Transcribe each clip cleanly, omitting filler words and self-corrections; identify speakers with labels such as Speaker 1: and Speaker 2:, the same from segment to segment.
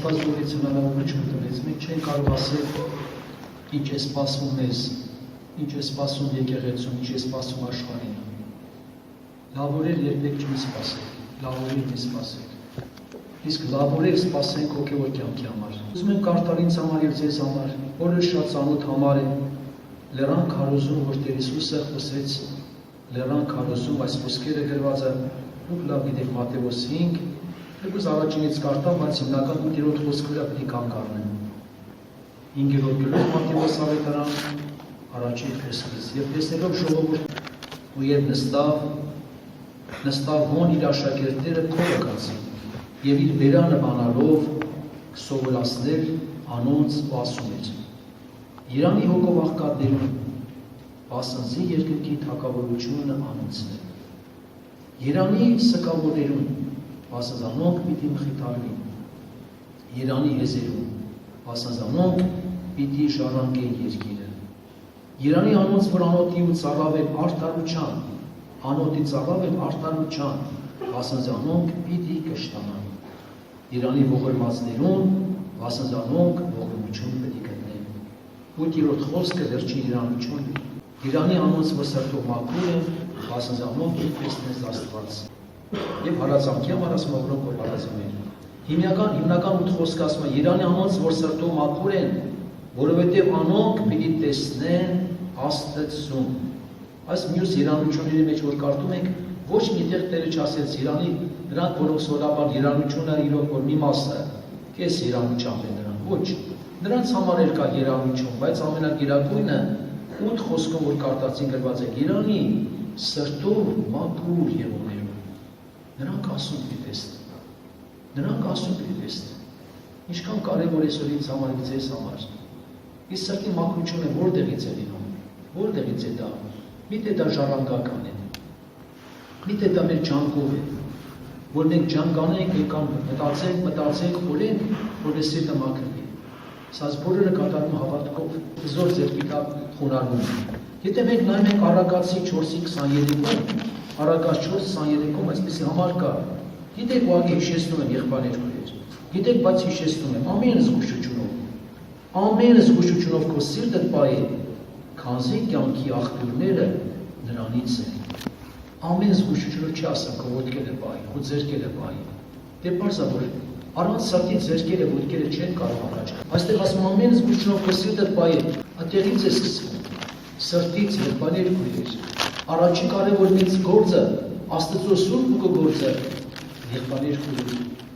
Speaker 1: Աստված որից հնարավորություն տվեց, մենք չենք կարող ասել ինչ է սպասվում մեզ, ինչ է սպասվում եկեղեցուն, ինչ է սպասվում աշխարհին։ Լավորեր երբեք չի սպասեք, լավորեր մի սպասեք։ Իսկ լավորեր սպասենք հոգևոր կյանքի համար։ Ուզում եմ կարդալ ինձ համար եւ ձեզ համար, որը շատ ծանոթ համար է Լեռան քարոզում, որ Տեր Հիսուսը խոսեց Լեռան քարոզում, այս խոսքերը գրված է դուք լավ գիտեք Մատթեոս 5, երկուս առաջինից կարդամ, բայց հիմնական 8-րդ խոսքը վրա պետք է կանգ առնեմ։ 5-րդ գլուխ Մատթեոս ավետարան, առաջին խոսքից, եւ տեսնելով ժողովուրդ ու երբ նստավ հոն իր աշակերտները քովը կացին եւ իր բերանը բանալով սովորացնել անոնց ու ասում էր. Իրանի հոգով աղքատներուն Ասանձի երկրքի թագավորությունը անոնցն է։ Երանի սկավորներուն ասանձանոնք պիտի մխիթարվին։ Երանի հեզերուն ասանձանոնք պիտի ժառանգեն երկիրը։ Երանի անոնց որ անոտի ու ծառավ են արդարության, անոտի ծառավ են արդարության, ասանձանոնք պիտի կշտանան։ Երանի ողորմածներուն ասանձանոնք ողորմություն պիտի գտնեն։ 8-րդ խոսքը վերջին իրանություն։ Իրանի անոնց որ սրտով մաքուր են, ասանձանոնք տեսնես Աստված։ Եվ հարացանքի համար ասում է որ հարացում են։ Հիմնական 8 խոսքը ասում է Իրանի անոնց որ սրտով մաքուր են, որովհետև անոնք պիտի տեսնեն Աստծուն։ Այս մյուս իրանությունների մեջ որ կարդում ենք, ոչ միտեղ Տերը չասեց Իրանի, նրանք որոնք սովորաբար իրանությունը իրոք որ մի մասը, կես իրանությամբ է նրանք, ոչ։ Նրանց համար էլ կա իրանություն, բայց ամենագերագույնը 8 խոսքում որ կարդացին գրված է Իրանի սրտով մաքուր եղողներում։ Նրանք ասում պիտի տեսնեն։ Նրանք ասում պիտի տեսնեն։ Ինչքան կարևոր է ինձ համար եւ ձեզ համար։ Իսկ սրտի մաքրությունը որտեղից է լինում։ Որտեղից է դա։ Միթե դա ժառանգական է։ Միթե դա մեր ջանկով է։ Որ մենք ջանկանենք եկան մտածենք, խորենք, որ սիրտը մաքրվի։ Սա բոլորը կատարում հավատքով, զոր ձեռքի տակ խոնարհվում։ Եթե մենք նայում ենք Առակացի 4:23-ում, Առակաց 4:23-ում այսպեսի համար կա։ Գիտեք, ուղղակի հիշեցնում եմ եղբայրներ քույր։ Գիտեք, բայց հիշեցնում եմ ամեն զգուշությունով քո սիրտը պահի, քանզի կյանքի աղբյուրները նրանից են։ Ամեն զգուշությունով չի ասում քո ոտքերը պահի, քո ձեռքերը պահի։ Դե բարձա որ առանց սրտի ձեռքերը ոտքերը չեն կարող առաջ։ Այստեղ ասում ամեն զգուշությունով քո սիրտը պահի, այդտեղից է սկսվում։ Սրտից եղբայրներ քույր։ Առաջին կարևոր մեծ գործը Աստծո սուրբ ու գործը եղբայրներ քույր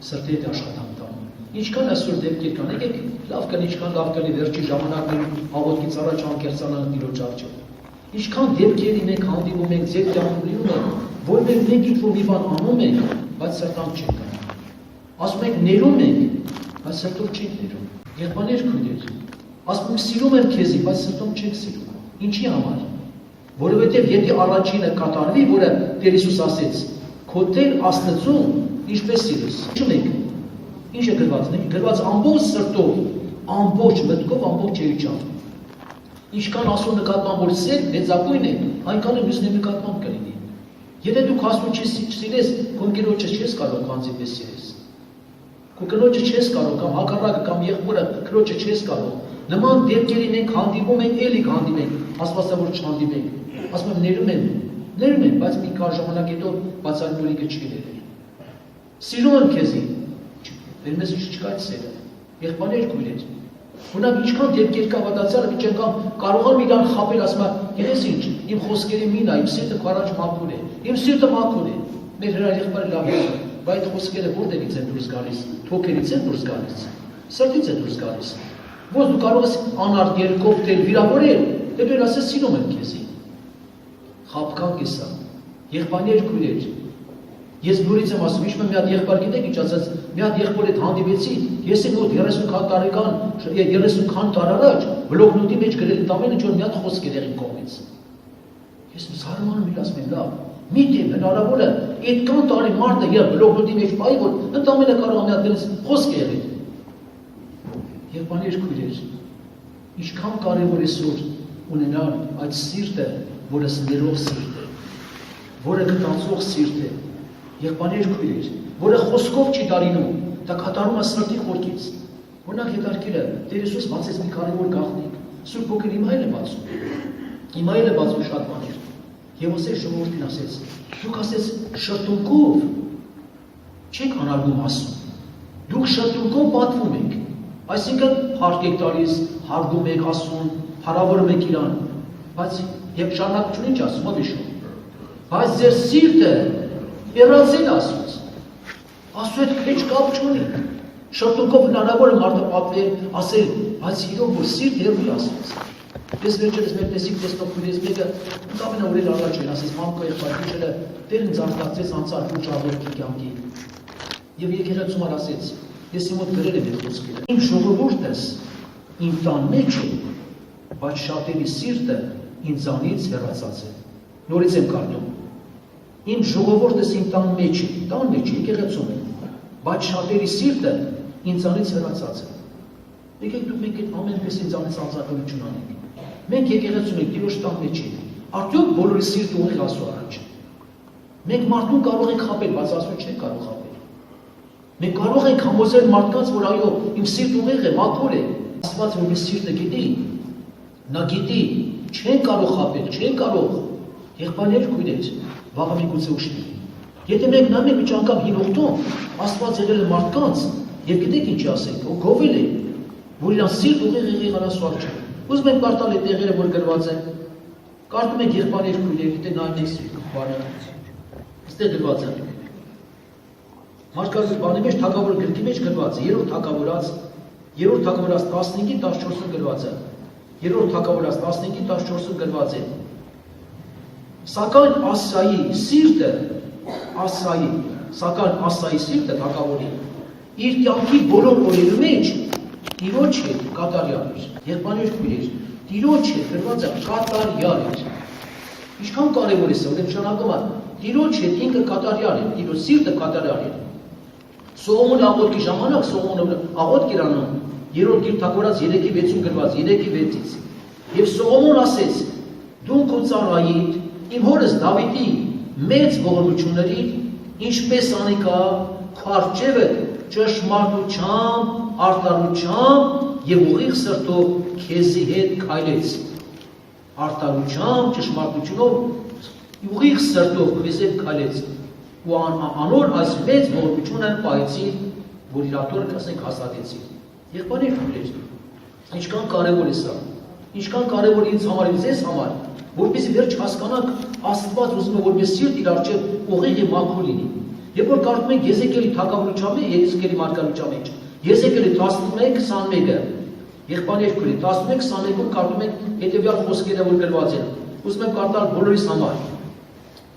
Speaker 1: սրտի հետ աշխատանք տանում։ Ինչքան այսօր դեպքեր կան, եկեք լավ կան, ինչքան լավ կանի վերջի ժամանակներում աղոթքից առաջ անկեղծանանք Տիրոջ առջև։ Ինչքան դեպքերի մենք հանդիպում ենք ձեր կյանքում լինում են, որ մենք ինչ-որ մի բան անում ենք, բայց սրտանք չենք անում։ Ասում ենք ներում ենք, բայց սրտով չենք ներում։ Եղբայրներ քույր, ասում ենք սիրում եմ քեզի, բայց սրտով չենք սիրում։ Ինչի համար։ Որովհետև եթե առաջինը կատարվի, որը Տեր Հիսուս ասեց, քո Տեր Աստծուն ինչպես սիրես։ Ինչու՞ մենք։ Ինչ է գրված։ Գրված ամբողջ սրտով, ամբողջ մտքով, ամբողջ էությամբ։ Ինչքան ասում նկատմամբ որ սեր մեծագույն է, այնքան էլ մյուսների նկատմամբ կլինի։ Եթե դու Աստծուն չսիրես, քո ընկերոջը չես կարող քանզի պես սիրես։ Քո կնոջը չես կարող կամ հակառակը կամ եղբորը կնոջը չես կարող։ Նման դեպքերին ենք հանդիպում ենք, էլի հանդիպենք, Աստվածը որ չհանդիպենք։ Ասում եմ ներում եմ, բայց մի քանի ժամանակ հետո բացառությունիկը չի ներել։ Սիրում եմ քեզի։ Դեր մեզ չկա այդ սերը։ Եղբայրներ քույրեր։ Օրինակ ինչքան դեպքեր կա պատասխանը մի չեն կարողանում իրան խաբել, ասում է, գիտես ինչ, իմ խոսքերի մի նայ, իմ սիրտը քարաջ մաքուր է։ Իմ սիրտը մաքուր է։ Մեր հրաշք եղբայրը լավ է, բայց այդ խոսքերը որտեղից են դուրս գալիս։ Թոքերից են դուրս գալիս։ Սրտից է դուրս գալիս։ Ոնց դու կարող ես անարդ երկով դել վիրավորել, դե դու ասես սիրում եմ քեզի։ Խաբկանք է սա։ Եղբայրներ քույրեր։ Ես նորից եմ ասում, ինչ-որ մի հատ եղբայր գիտեք ինչ ասած, մի հատ եղբոր հետ հանդիպեցի, ես եմ մոտ 30 տարեկան, 30 տարի առաջ բլոգնոտի մեջ գրել տամեն ինչ որ մի հատ խոսք էր եղին կողմից։ Ես զարմանում եմ, ասում եմ, լավ, միթե հնարավոր է, այդքան տարի մարդը եւ բլոգնոտի մեջ πάει, որ ընդամենը կարող է մի հատ դրանց խոսք եղել։ Եղբայրներ քույրեր, ինչքան կարևոր է սուր ունենալ այդ սիրտը, որը սներող սիրտ է, որը գտածող սիրտ է, եղբայրներ քույրեր, որը խոսքով չի դարինում, դա կատարում է սրտի խորքից։ Օրինակ հետարքիրը Տեր Հիսուս բացեց մի կարևոր գաղտնիք, Սուրբ Հոգին հիմա էլ է բացում։ Հիմա էլ է բացում շատ բաներ։ Եվ ասեց ժողովրդին ասեց. դուք ասեց շրթունքով չեք անարգում ասում։ Դուք շրթունքով պատվում եք։ Այսինքն հարկ եք տալիս, հարգում եք ասում, հարավորում եք իրան, բայց եւ շարունակություն ինչ ասում, ով իշում։ Բայց ձեր սիրտը երազել ասում։ Ասու հետ քեջ կապ չունի։ Շրթունքով հնարավոր է մարդը պատվել, ասել, բայց իրոք որ սիրտ հերույ ասում։ Ես վերջերս մեր տեսիկ տեսնող քույրից մեկը կամենա օրեր առաջ էր ասես մամկա եղբայրը Տեր ինձ արտացեց անցած ու ժողովրդի կյանքի։ Եվ եկեղեցում ասեց, ես իմ մոտ գրել եմ այդ խոսքերը։ Իմ ժողովուրդս իմ տան մեջ է, բայց շատերի սիրտը ինձանից հեռացած է։ Նորից եմ կարդում։ Իմ ժողովուրդս իմ տան մեջ է, եկեղեցում է, բայց շատերի սիրտը ինձանից հեռացած է։ Եկեք դուք մենք այդ ամենպես ինձանից անձնականություն անենք։ Մենք եկեղեցում ենք Տիրոջ տան մեջ ենք, արդյոք բոլորի սիրտը ուղիղ Աստծո առաջ։ Մենք մարդուն կարող ենք խաբել, բայց Աստծուն չենք կարող խաբել։ Մենք կարող ենք համոզել մարդկանց, որ այո, իմ սիրտը ուղիղ է, մաքուր է։ Աստված որ մի սիրտը գիտի, նա գիտի, չեն կարող խաբել, չեն կարող։ Եղբայրներ քույրեր, վաղը միգուցե ուշքի։ Եթե մենք նայում ենք մի անգամ հին Օգտում, Աստված ելել է մարդկանց, եւ գիտեք ինչ ասենք, ու գովել է, որ իրան սիրտ ուղիղ եղել Աստծո առաջ։ Ուզում ենք կարդալ այդ տեղերը, որ գրված են։ Կարդում ենք եղբայրներ քույրեր, դե նայում եք բանը։ Այստեղ գրված է։ Մարգարեի բանի մեջ թագավոր գրքի մեջ գրված է, երրորդ թագավորած 15-ի 14-ում գրված է։ Երրորդ թագավորած 15-ի 14-ում գրված է։ Սակայն Ասայի սիրտը թագավորի իր կյանքի բոլոր օրերի մեջ Տիրոջ հետ կատարյալ էր։ Եղբայրներ քույրեր, Տիրոջ հետ գրված է կատարյալ էր։ Ինչքան կարևոր է սա, որ նշանակում է Տիրոջ հետ ինքը կատարյալ է, Տիրոջ սիրտը կատարյալ է։ Սողոմոն աղոթքի ժամանակ Սողոմոնը աղոթք էր անում, երրորդ գիրք թագավորած 3:6-ում գրված, 3:6-ից։ Եվ Սողոմոն ասեց. դու քո ծառայիդ, իմ հորս Դավիթի մեծ ողորմությունների, ինչպես անիկա քո արջևը ճշմարտությամբ, արտարությամբ եւ ուղիղ սրտով քեզի հետ քայլեց։ Արտարությամբ, ճշմարտությունով, ուղիղ սրտով քեզի հետ քայլեց։ Ու անոր այս մեծ ողորմությունը պահեցի, որ իր աթոռը կասենք հաստատեցի։ Եղբայրներ քույրեր, ինչքան կարևոր է սա։ Ինչքան կարևոր է ինձ համար, ձեզ համար, որպեսզի վերջ հասկանանք Աստված ուզում է որ մեր սիրտը իր առջև ուղիղ եւ մաքուր լինի։ Երբ որ կարդում ենք Եզեկիելի թագավորության մեջ, Եզեկիելի մարգարեության մեջ, Եզեկիելի 11:21-ը, եղբայրներ քույրեր, 11:21-ում կարդում ենք հետեւյալ խոսքերը, որ գրված են։ Ուզում եմ կարդալ բոլորիս համար։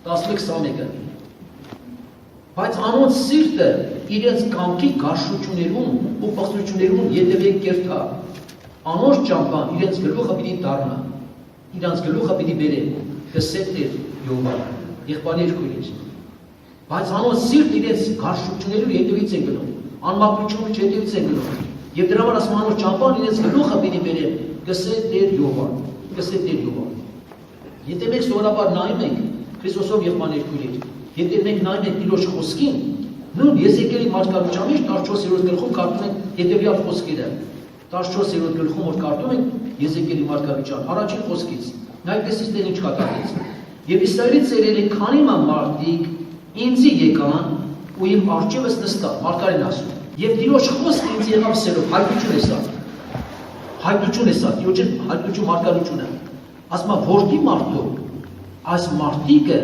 Speaker 1: 11:21-ը։ Բայց անոնց սիրտը իրենց կամքի գարշություններում ու պղծություններում ետևեք կերթա։ Անոնց ճամփան իրենց գլուխը պիտի դառնա։ Իրենց գլուխը պիտի բերե, կսետեր Յովա։ Եղբայրներ քույրեր։ Բայց անոնց սիրտ իրենց գարշություններում ետևից են գնում, անմաքրությունից ետևից են գնում։ Եվ դրա համար ասում անոնց ճամփան իրենց գլուխը պիտի բերե, կսետեր Յովա, կսետեր Յովա։ Եթե մենք սովորաբար նայում ենք Քրիստոսով եղբայրներ քույրեր, եթե մենք նայում ենք Տիրոջ խոսքին, նույն Եզեկիելի մարգարեության մեջ 14-րդ գլխում կարդում ենք հետևյալ խոսքերը։ 14-րդ գլխում որ կարդում ենք Եզեկիելի մարգարեության առաջին խոսքից, նայեցեք այստեղ ինչ կատարվեց։ Եվ Իսրայելի ծերերի քանի մարդիկ ինձի եկան ու իմ առջևս նստան, մարգարեն ասում։ Եվ Տիրոջ խոսքը ինձ եղավ սերով, հայտնություն է սա։ Հայտնություն է սա, Տիրոջ հայտնություն մարգարեությունը։ Ասում է որտի մարդու, այս մարդիկը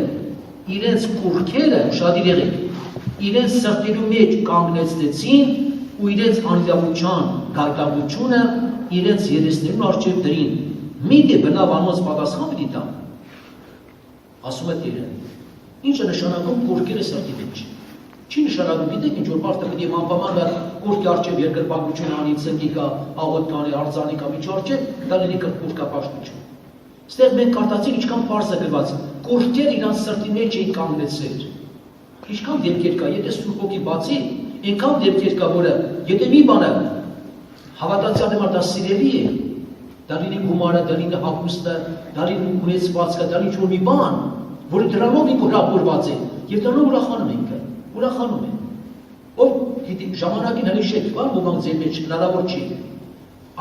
Speaker 1: իրենց կուռքերը շատ եղեք, իրենց սրտերու մեջ կանգնեցին ու իրենց անիրավության գայթակղությունը իրենց երեսներուն առջև դրին։ Միթե բնավ անոնց պատասխան պիտի տան։ Ասում է Տերը։ Ինչ է նշանակում կուռքերը սրտի մեջ։ Չի նշանակում, գիտեք ինչ որ մարդը պիտի անպայման կուռքի առջև երկրպագություն անի, ծնկի կա, աղոթք կանի, արձանի կա, միջի առջև, դա լինի կուռքապաշտություն։ Ստեղ մենք կարդացինք ինչքան պարզ է գրված, կուռքեր իրանց սրտի մեջ էին կանգնեցել։ Ինչքան դեպքեր կա, եթե Սուրբ Հոգի բացի, այնքան դեպքեր կա, որը եթե մի բանը հավատացյալի համար դա սիրելի է, դա լինի գումարը, դա լինի հագուստը, դա լինի ունեցվածքը, դա ինչ որ մի բան, որը դրանով ինքը հրապուրված է, եւ դրանով ուրախանում ենք, ուրախանում են։ Ով գիտի ժամանակին հիշեք, բան ոմանք ձեր մեջ հնարավոր չի։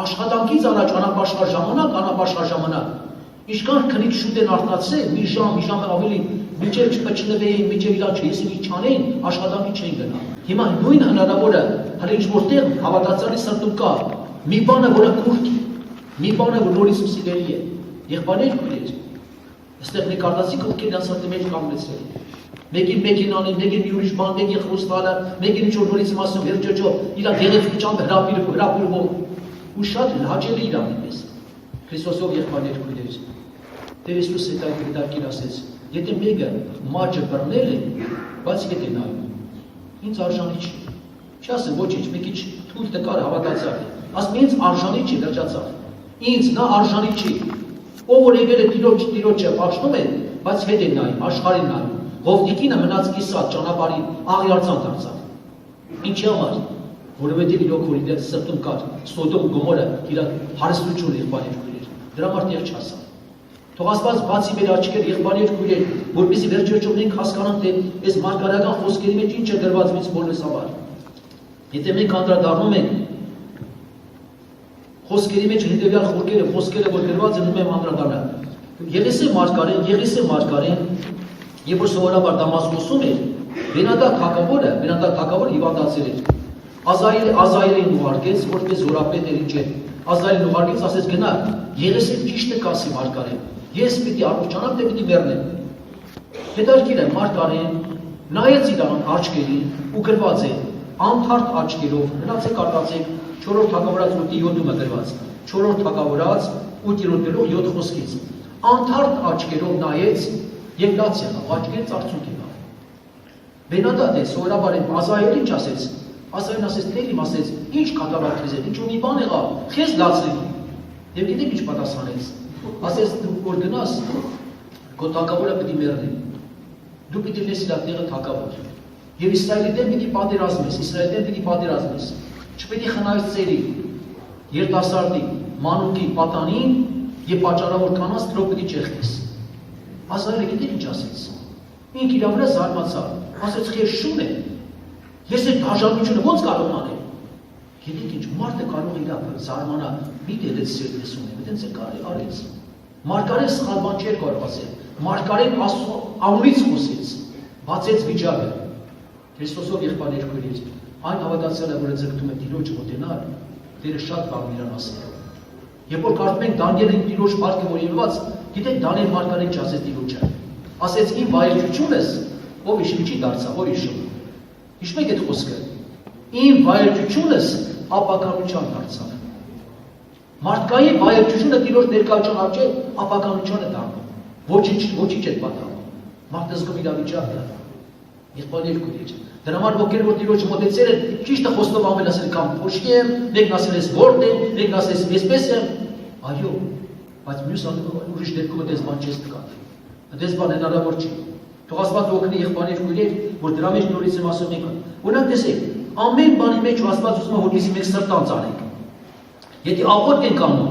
Speaker 1: Աշխատանքից առաջ անապաշխար ժամանակ, ինչքան քնից շուտ են արթնացել, մի ժամ ավելի միջև չպչնվեին, միջև իրար չեսին չանեին, աշխատանքի չեն գնա։ Հիմա նույն հնարավորը հələ ինչ որտեղ հավատացյալի սրտում կա, մի բանը որը կուրք է, մի բանը որ նորից սիրելի է, եղբայրներ քույրեր, այստեղ մի կարդացի ովքեր իրենց սրտի մեջ կանգնեցրել։ Մեկին մեքենանին, մեկին մի ուրիշ բան, մեկին խոստալը, մեկին ինչ որ նորից իմաստով վերջոջով, իր գեղեցկությամբ հրապիրվող ու շատ հաճելի իրան պես։ Քրիստոսով եղբայրներ քույրեր, Տեր Հիսուսը այդ դեպքին ասեց, եթե մեկը մաճը բռնել է, բայց եթե նայում, ինձ արժանի չի։ Չասեմ ոչինչ, մեկի թույլ տկար հավատացյալ է, ասում ինձ արժանի չի, վերջացավ։ Ինձ նա արժանի չի։ Ով որ եկել է Տիրոջը պաշտում է, բայց հետ է նայում, աշխարհին նայում։ Ղովտիկինը մնաց կիսատ ճանապարհին, աղիարձան դարձավ։ Ինչի համար, որովհետև իրոք որ իր սրտում կար Սոդոմ Գոմորը իր հարստություն եղբայրներ քույրեր, դրա համար տեղ չասա։ Թող Աստված բացի մեր աչքերը եղբայրներ քույրեր, որպեսզի վերջերջով մենք հասկանանք, թե այս մարգարեական խոսքերի մեջ ինչ է գրված մեզ բոլորս համար։ Եթե մենք անդրադառնում ենք խոսքերի մեջ հետևյալ խոսքերը որ գրված են, ում եմ անդրադառնալ։ Եղեսե մարգարեն, երբ որ սովորաբար Դամասկոսում էր, Բենադատ թագավորը հիվանդացել էր։ Ազայելին ուղարկեց, որպես զորապետ էր ինչ է։ Ազայելին ուղարկեց, ասեց գնա, Եղեսե ճիշտը կասի մարգարեն։ Ես պիտի առողջանամ, թե պիտի մեռնեմ։ Հետարքիր է մարգարեն, նայեց իրան աչքերին ու գրված է անթարթ աչքերով, հնացեք արտացեք 4-րդ թագավորաց 8-ը գրված, 4-րդ թագավորաց 8-րդ գլուխ 7 խոսքից։ Անթարթ աչքերով նայեց եւ լաց եղավ, աչքերից արցունք եկավ։ Բենադատ է սովորաբար Ազայելին ինչ ասեց։ Ազայելին ասեց, Տեր իմ ասեց, ինչ կատարած քեզ է, ինչ-որ մի բան եղավ, քեզ լացրի։ Եվ գիտեք ինչ պատասխանեց։ Ասեց դու որ գնաս, քո թագավորը պիտի մեռնի։ Դու պիտի լես իր տեղը թագավոր։ Եվ Իսրայելի դեմ պիտի պատերազմես, չպիտի խնայես ծերի, երիտասարդի, մանուկի, պատանին եւ պատճառավոր կանանց դրով պիտի ճեղքես։ Ազայելը գիտեք ինչ ասեց։ Ինք իր վրա զարմացավ, ասեց քեզ շուն է։ Ես այդ դաժանությունը ո՞նց կարող եմ անել։ Գիտեք ինչ, մարդը կարող է իր զարմանալ, մի դերից սերտես ունի, այդպես է կարելի արեց։ Մարգարեն սխալ բան չէր կարող ասել։ Մարգարեն Աստծո անունից խոսեց, բացեց վիճակը։ Քրիստոսով եղբայրներ քույրեր, այն հավատացյալը, որը ձգտում է Տիրոջ մոտենալ, Տերը շատ բան իրան ասել։ Երբ որ կարդում ենք Դանիելի Տիրոջ փառքը որինված, գիտեք Դանիել մարգարեն ասեց Տիրոջը։ Ասեց իմ վայելչությունս, ով իշի դարձավ, ով իշի։ Հիշում եք այդ խոսքը։ Իմ վայելչությունս ապականության դարձավ։ Մարդկային վայելչությունը Տիրոջ ներկայության առջև ապականության է դառնում։ Ոչինչ է պատահում։ Մարդը զգում իր վիճակը։ Եղբայրներ քույրեր, դրա համար ովքեր որ Տիրոջը մոտեցել են, ճիշտը խոսքով ամեն ասել կամ փոշի եմ, մեկն ասել է որդ է, մեկն ասել է այսպես եմ։ Այո, բայց մյուս ուրիշ դեպքում այդպես բան չես տկա։ Այդպես բան հնարավոր չի։ Թող Աստված օգնի եղբայրներ քույրեր, որ դրա մեջ նորից եմ ասում եք։ Օրինակ տեսեք, ամեն բանի մեջ Աստված ուզում է որպեսզի մենք սրտանց անենք։ Եթե աղոթք ենք անում,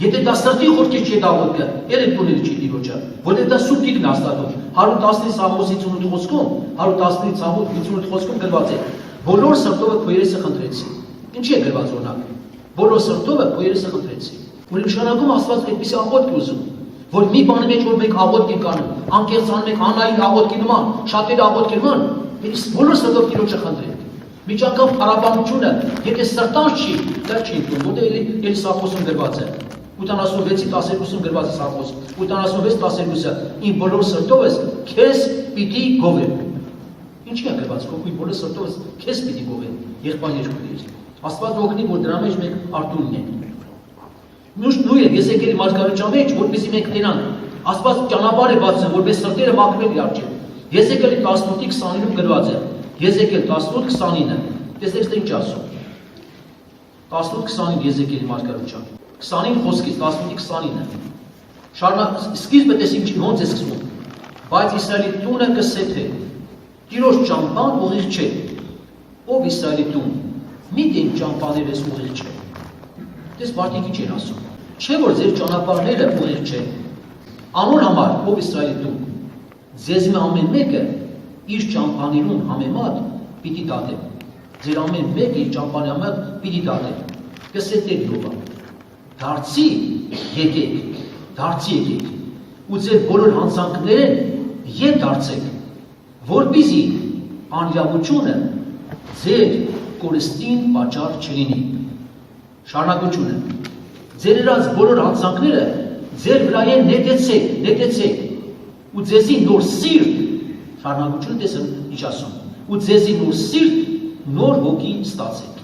Speaker 1: եթե դա սրտի խորքից չի աղոթքը, ել են տունել չի Տիրոջը, որտեղ դա սուբտիկն հաստատում։ 119 Սաղմոս 58 խոսքում, 119 Սաղմոս 58 խոսքում գրված է. բոլոր սրտովը քո երեսը խնդրեցի։ Ինչի է գրված օրինակ։ Բոլոր սրտովը քո երեսը խնդրեցի։ Ուրեմն նշանակում Աստված այդպիսի աղոթք է ուզում, որ մի բանի մեջ որ մենք աղոթք ենք անում, անկեղծ անում ենք անային աղոթքի նման, շատերի աղոթքի նման, մենք բոլոր սրտով Տիրոջը խնդրենք։ Միջանկամ փառաբանությունը, եթե սրտանց չի, դա չի ընդունում, որտեղ էլի Սաղմոսում գրված է։ 86-12-ում գրված է Սաղմոս, 86-12-ը, իմ բոլոր սրտովս քեզ պիտի գովեմ։ Ինչի է գրված, իմ բոլոր սրտովս քեզ պիտի գովեմ, եղբայրներ քույրեր։ Աստված օգնի, որ դրա մեջ մենք արտուն ունենք։ Նույնը Եզեկիելի մարգարեության մեջ, որպեսզի մենք տենանք, Աստված ճանապարհ է բացում, որպես սրտերը մաքրվեն իր առջև։ Եզեկիելի 18:29-ում գրված է, Եզեկիել 18:29, տեսեք ինչ ասում։ 18:29 Եզեկիելի մարգարեության 29 խոսքից 18:29 սկիզբը տեսիմ չի ոնց է սկսվում, բայց Իսրայելի տունը կսեթե, Տիրոջ ճամփան ուղիղ չէ, ով Իսրայելի տուն, մի դեն ճամփաներս ուղիղ չէ, դες մարդիկ ինչ են ասում, չէ որ ձեր ճանապարհները ուղիղ չէ, անոր համար ով Իսրայելի տուն, ձեզ ամեն մեկը իր ճամփաներուն համեմատ պիտի դատե, ձեր ամեն մեկ իր ճամփանյամը պիտի դատել։ Կսետեք Յովա։ Դարձի եկեք, ու ձեր բոլոր հանցանքներն ետ դարձեք, որպեսզի անիրավությունը ձեր կորստին պատճառ չլինի։ Շարունակությունը։ Ձեր իրաց բոլոր հանցանքները ձեր վրա նետեցեք, ու ձեզի նոր սիրտ, շարունակությունը տեսը ինչ ասում, ու ձեզի նոր սիրտ, նոր հոգի ստացեք։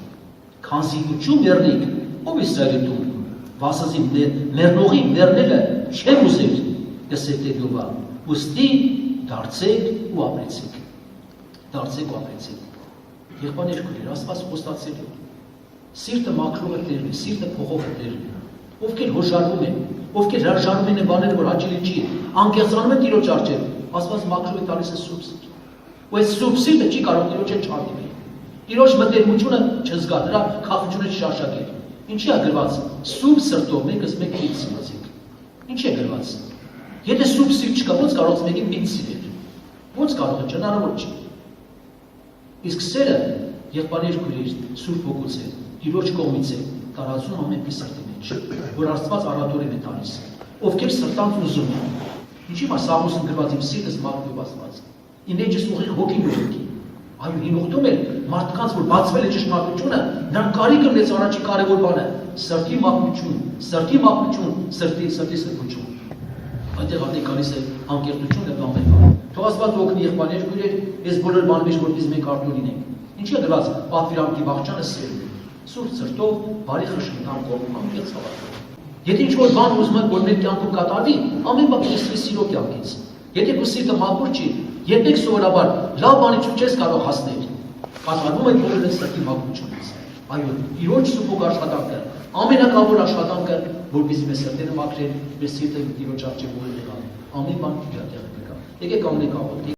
Speaker 1: Քանզի ուջում մեռնիք, ով Իսրայելի տուն, վասազի մեռնողի մեռնելը չեմ ուզեր, կսետեք Յովա, ուստի դարձեք ու ապրեցեք։ Եղբայրներ քույրեր, Աստված խոստացել է։ Սիրտը մաքրող է Տերն է, սիրտը փոխող է Տերն է։ Ովքեր հոժարվում են, ովքեր հրաժարվում են բաները, որ հաճելի չի, անկեղծանում են Տիրոջ առջև, Աստված մաքրող է տալիս է սուրբ սիրտ։ Ու այս սուրբ սիրտը չի կարող Տիրոջը չհանդիպել։ Տիրոջ մտերմությունը չզգա, նրա խաղաղությունը չշարժակել։ Ինչի է գրված։ Սուրբ սրտով մեկս մեկ պիտ սիրեցեք։ Ինչ է գրված։ Եթե սուրբ սիրտ չկա, ո՞նց կարող ես մեկին պիտ սիրել։ Ո՞նց կարող է, հնարավոր չի։ Իսկ սերը եղբայրներ քույրեր սուրբ ոգուց է, Տիրոջ կողմից է, տարածում ամեն մի սրտի մեջ, որ Աստված առատորեն է տալիս։ Ովքեր սրտանց ուզում են։ Ինչի՞ մա Սաղմոսն գրված իմ սիրտս մաքրվի Աստված։ Իմ մեջս ուղիղ հոգին ուղղի։ Այո, հին օգտում էր մարդկանց, որ բացվել է ճշմարտությունը, նրանք կարիք ունեց առաջի կարևոր բանը՝ սրտի մաքրություն, սրտի սրբություն։ Այդտեղ արդեն գալիս է անկեղծությունը կամ ամեն բան։ Թող Աստված օգնի եղբայրներ քույրեր, այս բոլոր բանի մեջ որպես մենք արդյոք լինենք։ Ինչի է գրված պատվիրանքի վաղճանը սերն է։ Սուրբ սրտով, բարի խշնտանքով, անկեղծ հավատքով։ Եթե ինչ-որ բան ուզում եք, որ մեր կյանքում կատարվի, ամեն բան կստվի սիրո կյանքից։ Եթե քո սիրտը մաքուր չի, երբեք սովորաբար լավ բանի չես կարող հասնել։ Կատարվում է բոլորը սրտի մաքրությունից։ Այո, Տիրոջ սուրբ աշխատանքը, ամենակարևոր աշխատանքը, որպեսզի մեր սրտերը մաքրեն, մեր սիրտը Տիրոջ առջև ուղղել։ Ամեն բան իր տեղը կգա։ Եկեք ամենը կապոտ